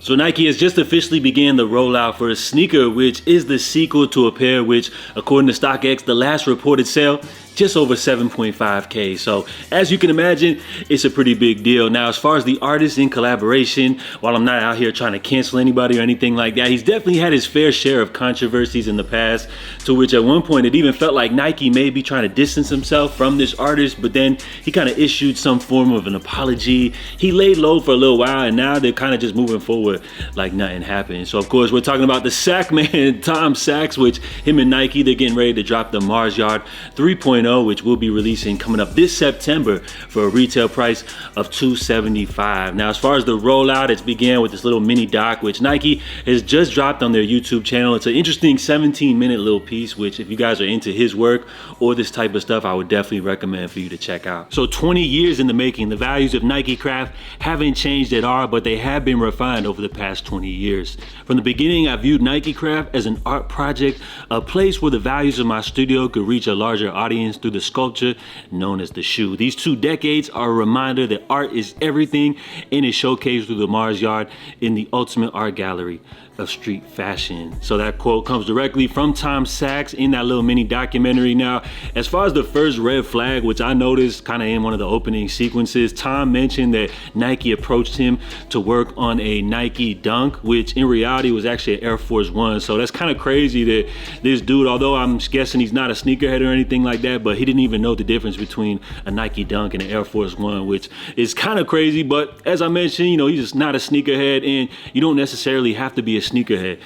So Nike has just officially began the rollout for a sneaker, which is the sequel to a pair which, according to StockX, the last reported sale, just over 7.5K. So as you can imagine, it's a pretty big deal. Now, as far as the artist in collaboration, while I'm not out here trying to cancel anybody or anything like that, he's definitely had his fair share of controversies in the past, to which at one point it even felt like Nike may be trying to distance himself from this artist, but then he kind of issued some form of an apology. He laid low for a little while, and now they're kind of just moving forward like nothing happened. So of course, we're talking about the Sack man, Tom Sachs, which him and Nike, they're getting ready to drop the Mars Yard 3.0, which we'll be releasing coming up this September for a retail price of $275. Now, as far as the rollout, it's began with this little mini doc, which Nike has just dropped on their YouTube channel. It's an interesting 17-minute little piece, which if you guys are into his work or this type of stuff, I would definitely recommend for you to check out. So 20 years in the making, the values of Nike Craft haven't changed at all, but they have been refined over the past 20 years. From the beginning, I viewed Nike Craft as an art project, a place where the values of my studio could reach a larger audience through the sculpture known as the shoe. These 2 decades are a reminder that art is everything and is showcased through the Mars Yard in the ultimate art gallery of street fashion. So that quote comes directly from Tom Sachs in that little mini documentary. Now, as far as the first red flag, which I noticed kind of in one of the opening sequences, Tom mentioned that Nike approached him to work on a Nike Dunk, which in reality was actually an Air Force One. So that's kind of crazy that this dude, although I'm guessing he's not a sneakerhead or anything like that, but he didn't even know the difference between a Nike Dunk and an Air Force One, which is kind of crazy. But as I mentioned, he's just not a sneakerhead, and you don't necessarily have to be a sneakerhead,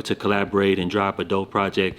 to collaborate and drop a dope project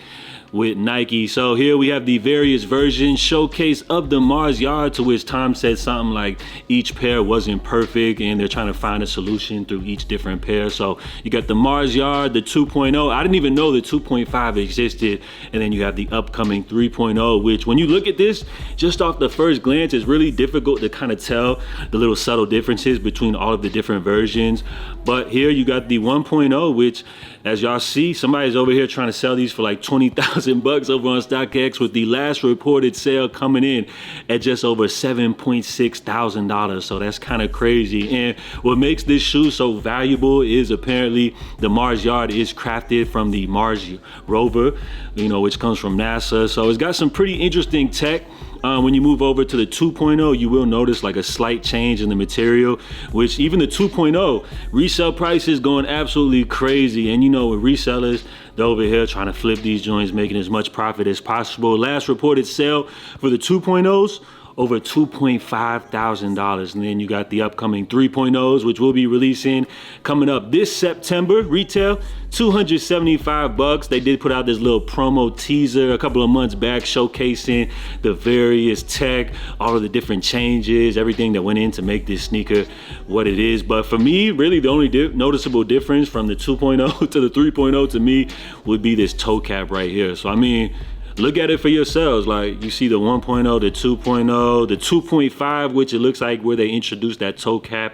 with Nike. So here we have the various versions showcase of the Mars Yard, to which Tom said something like each pair wasn't perfect and they're trying to find a solution through each different pair. So you got the Mars Yard, the 2.0. I didn't even know the 2.5 existed. And then you have the upcoming 3.0, which when you look at this, just off the first glance, it's really difficult to kind of tell the little subtle differences between all of the different versions. But here you got the 1.0, which as y'all see, somebody's over here trying to sell these for like 20,000 bucks over on StockX, with the last reported sale coming in at just over $7.6 thousand. So that's kind of crazy. And what makes this shoe so valuable is apparently the Mars Yard is crafted from the Mars rover, which comes from NASA. So it's got some pretty interesting tech. When you move over to the 2.0, you will notice like a slight change in the material, which even the 2.0 resale price is going absolutely crazy. And with resellers, they're over here trying to flip these joints, making as much profit as possible. Last reported sale for the 2.0s, over $2.5 thousand. And then you got the upcoming 3.0s, which we'll be releasing coming up this September. Retail $275. They did put out this little promo teaser a couple of months back showcasing the various tech, all of the different changes, everything that went in to make this sneaker what it is. But for me, really the only noticeable difference from the 2.0 to the 3.0 to me would be this toe cap right here. So I mean, look at it for yourselves. Like, you see the 1.0, the 2.0, the 2.5, which it looks like where they introduced that toe cap,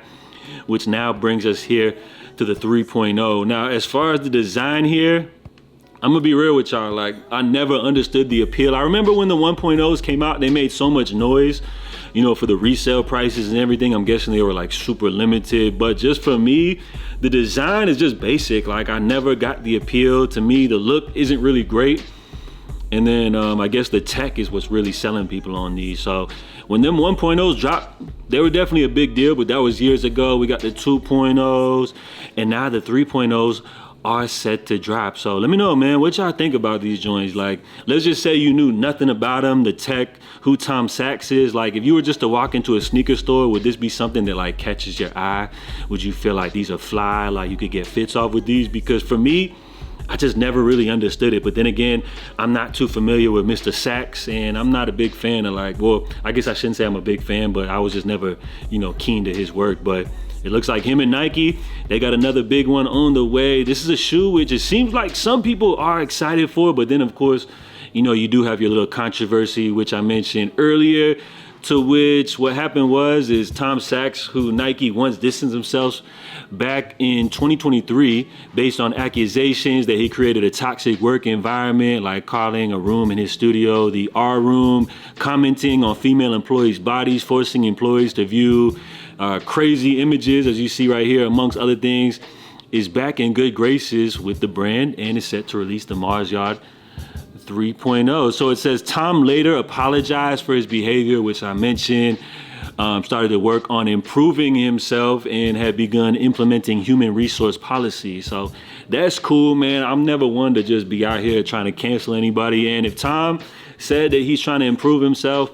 which now brings us here to the 3.0. Now, as far as the design here, I'm gonna be real with y'all. Like, I never understood the appeal. I remember when the 1.0s came out, they made so much noise, for the resale prices and everything. I'm guessing they were like super limited, but just for me, the design is just basic. Like, I never got the appeal. To me, the look isn't really great. And then I guess the tech is what's really selling people on these. So when them 1.0s dropped, they were definitely a big deal, but that was years ago. We got the 2.0s, and now the 3.0s are set to drop. So let me know, man, what y'all think about these joints. Like, let's just say you knew nothing about them, the tech, who Tom Sachs is. Like, if you were just to walk into a sneaker store, would this be something that like catches your eye? Would you feel like these are fly, like you could get fits off with these? Because for me, I just never really understood it. But then again, I'm not too familiar with Mr. Sachs, and I'm not a big fan of I guess I shouldn't say I'm a big fan, but I was just never, keen to his work. But it looks like him and Nike, they got another big one on the way. This is a shoe which it seems like some people are excited for, but then of course, you do have your little controversy, which I mentioned earlier, to which what happened is Tom Sachs, who Nike once distanced themselves back in 2023 based on accusations that he created a toxic work environment, like calling a room in his studio the R room, commenting on female employees' bodies, forcing employees to view crazy images, as you see right here, amongst other things. is back in good graces with the brand and is set to release the Mars Yard 3.0. So it says Tom later apologized for his behavior, which I mentioned, started to work on improving himself and had begun implementing human resource policy. So that's cool, man. I'm never one to just be out here trying to cancel anybody. And if Tom said that he's trying to improve himself,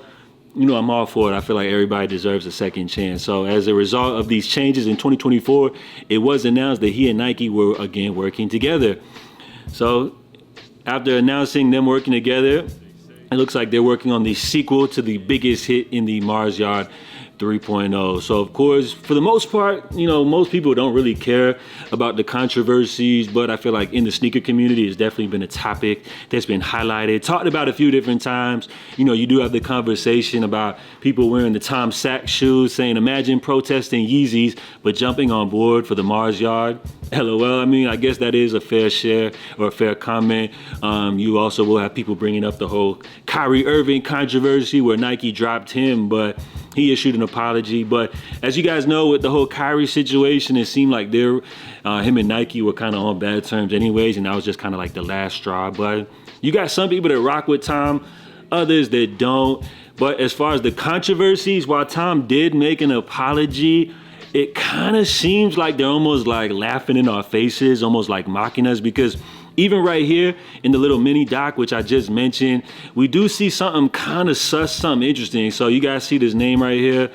you know, I'm all for it. I feel like everybody deserves a second chance. So as a result of these changes in 2024, it was announced that he and Nike were again working together. So after announcing them working together, it looks like they're working on the sequel to the biggest hit in the Mars Yard 3.0. So of course, for the most part, you know, most people don't really care about the controversies, but I feel like in the sneaker community, it's definitely been a topic that's been highlighted, talked about a few different times. You know, you do have the conversation about people wearing the Tom Sachs shoes, saying, imagine protesting Yeezys, but jumping on board for the Mars Yard. LOL. I mean, I guess that is a fair share or a fair comment. You also will have people bringing up the whole Kyrie Irving controversy where Nike dropped him, but he issued an apology. But as you guys know, with the whole Kyrie situation, it seemed like him and Nike were kind of on bad terms anyways, and that was just kind of like the last straw. But you got some people that rock with Tom, others that don't. But as far as the controversies, while Tom did make an apology, it kind of seems like they're almost like laughing in our faces, almost like mocking us, because even right here in the little mini doc, which I just mentioned, we do see something kind of sus, something interesting. So you guys see this name right here,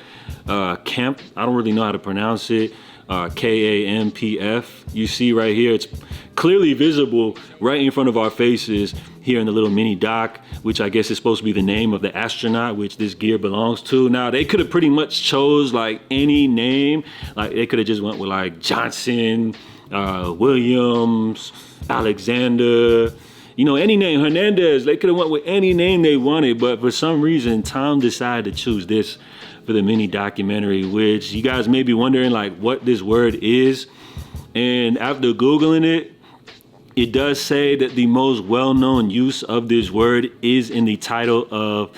Kemp. I don't really know how to pronounce it. K-A-M-P-F. You see right here, it's clearly visible right in front of our faces here in the little mini doc, which I guess is supposed to be the name of the astronaut which this gear belongs to. Now, they could have pretty much chose like any name. Like they could have just went with like Johnson, Williams, Alexander, you know, any name, Hernandez. They could have went with any name they wanted, but for some reason, Tom decided to choose this for the mini documentary, which you guys may be wondering like what this word is. And after Googling it, it does say that the most well-known use of this word is in the title of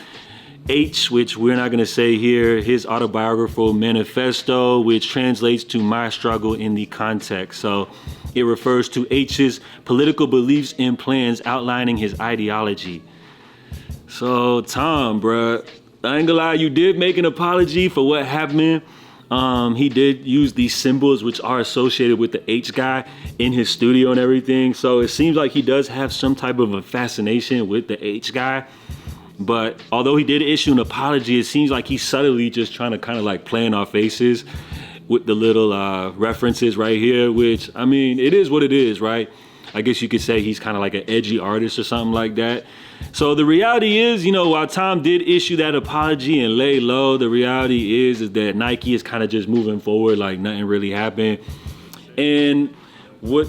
H, which we're not going to say here, his autobiographical manifesto, which translates to my struggle in the context. So it refers to H's political beliefs and plans outlining his ideology. So Tom, bruh, I ain't gonna lie, you did make an apology for what happened. He did use these symbols which are associated with the H guy in his studio and everything. So it seems like he does have some type of a fascination with the H guy. But although he did issue an apology, it seems like he's subtly just trying to kind of like play in our faces with the little references right here, which, I mean, it is what it is, right? I guess you could say he's kind of like an edgy artist or something like that. So the reality is, you know, while Tom did issue that apology and lay low, the reality is that Nike is kind of just moving forward like nothing really happened. And what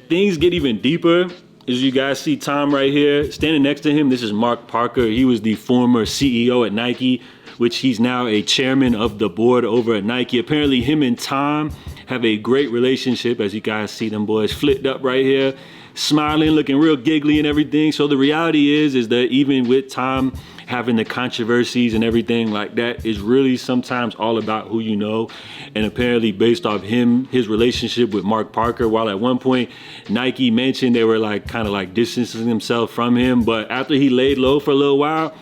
things get even deeper is you guys see Tom right here. Standing next to him, this is Mark Parker. He was the former CEO at Nike, which he's now a chairman of the board over at Nike. Apparently him and Tom have a great relationship, as you guys see them boys flipped up right here, smiling, looking real giggly and everything. So the reality is that even with Tom having the controversies and everything like that, is really sometimes all about who you know. And apparently based off his relationship with Mark Parker, while at one point Nike mentioned they were like kind of like distancing themselves from him, but after he laid low for a little while,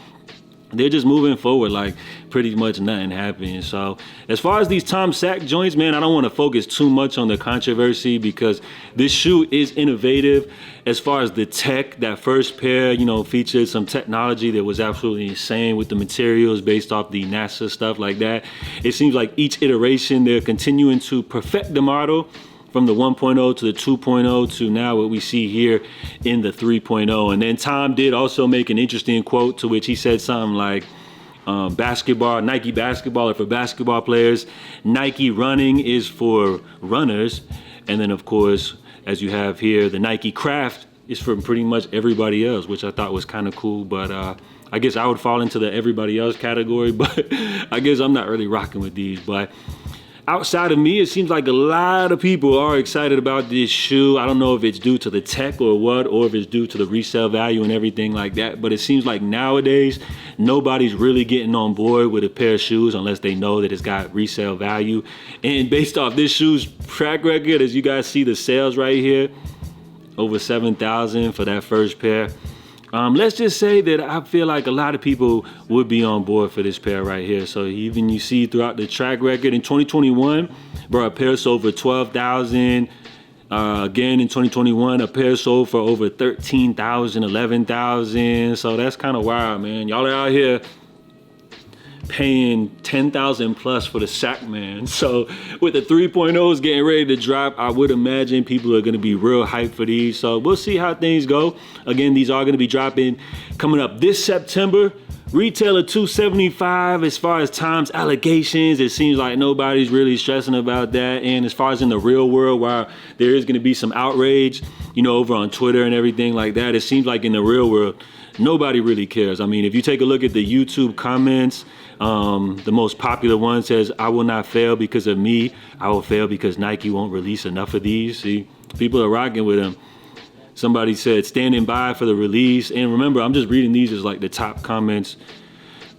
they're just moving forward like pretty much nothing happened. So as far as these Tom Sachs joints, man, I don't want to focus too much on the controversy because this shoe is innovative. As far as the tech, that first pair, you know, featured some technology that was absolutely insane with the materials based off the NASA stuff like that. It seems like each iteration, they're continuing to perfect the model from the 1.0 to the 2.0 to now what we see here in the 3.0. And then Tom did also make an interesting quote to which he said something like, basketball, Nike basketball are for basketball players. Nike running is for runners. And then of course, as you have here, the Nike craft is for pretty much everybody else, which I thought was kind of cool. But I guess I would fall into the everybody else category, but I guess I'm not really rocking with these. But outside of me, it seems like a lot of people are excited about this shoe. I don't know if it's due to the tech or what, or if it's due to the resale value and everything like that. But it seems like nowadays, nobody's really getting on board with a pair of shoes unless they know that it's got resale value. And based off this shoe's track record, as you guys see the sales right here, over 7,000 for that first pair. Let's just say that I feel like a lot of people would be on board for this pair right here. So even you see throughout the track record in 2021, bro, a pair sold for 12,000. Again in 2021, a pair sold for over 13,000, 11,000. So that's kind of wild, man. Y'all are out here paying 10,000 plus for the Sachs, man. So with the 3.0s getting ready to drop, I would imagine people are going to be real hyped for these. So we'll see how things go. Again, these are going to be dropping coming up this September. Retail at $275. As far as Tom's allegations, it seems like nobody's really stressing about that. And as far as in the real world, while there is going to be some outrage, you know, over on Twitter and everything like that, it seems like in the real world, nobody really cares. I mean, if you take a look at the YouTube comments, the most popular one says, "I will not fail because of me. I will fail because Nike won't release enough of these." See, people are rocking with him. Somebody said, "Standing by for the release." And remember, I'm just reading these as like the top comments.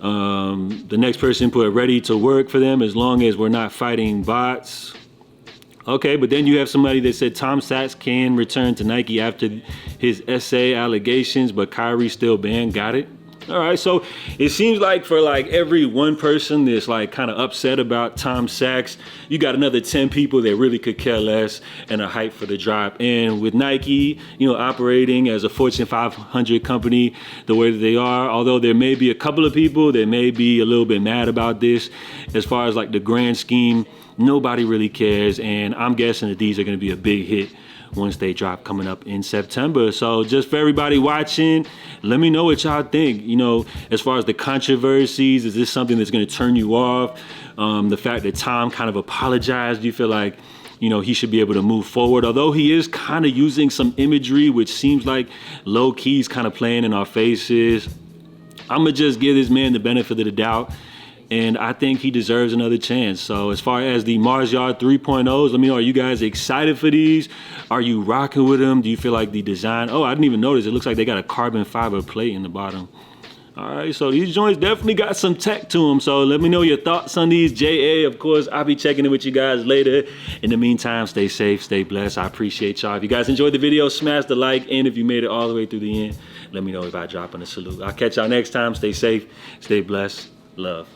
The next person put, "Ready to work for them as long as we're not fighting bots." Okay, but then you have somebody that said Tom Sachs can return to Nike after his SA allegations, but Kyrie still banned. Got it? All right, so it seems like for like every one person that's like kind of upset about Tom Sachs, you got another 10 people that really could care less and are hyped for the drop. And with Nike, you know, operating as a Fortune 500 company the way that they are, although there may be a couple of people that may be a little bit mad about this, as far as like the grand scheme, nobody really cares. And I'm guessing that these are going to be a big hit once they drop coming up in September. So just for everybody watching, let me know what y'all think. You know, as far as the controversies, is this something that's going to turn you off? The fact that Tom kind of apologized, do you feel like, you know, he should be able to move forward? Although he is kind of using some imagery, which seems like low key's kind of playing in our faces. I'm going to just give this man the benefit of the doubt. And I think he deserves another chance. So as far as the Mars Yard 3.0s, let me know, are you guys excited for these? Are you rocking with them? Do you feel like the design? Oh, I didn't even notice. It looks like they got a carbon fiber plate in the bottom. All right, so these joints definitely got some tech to them. So let me know your thoughts on these. JA, of course, I'll be checking in with you guys later. In the meantime, stay safe, stay blessed. I appreciate y'all. If you guys enjoyed the video, smash the like. And if you made it all the way through the end, let me know if I drop in a salute. I'll catch y'all next time. Stay safe, stay blessed. Love.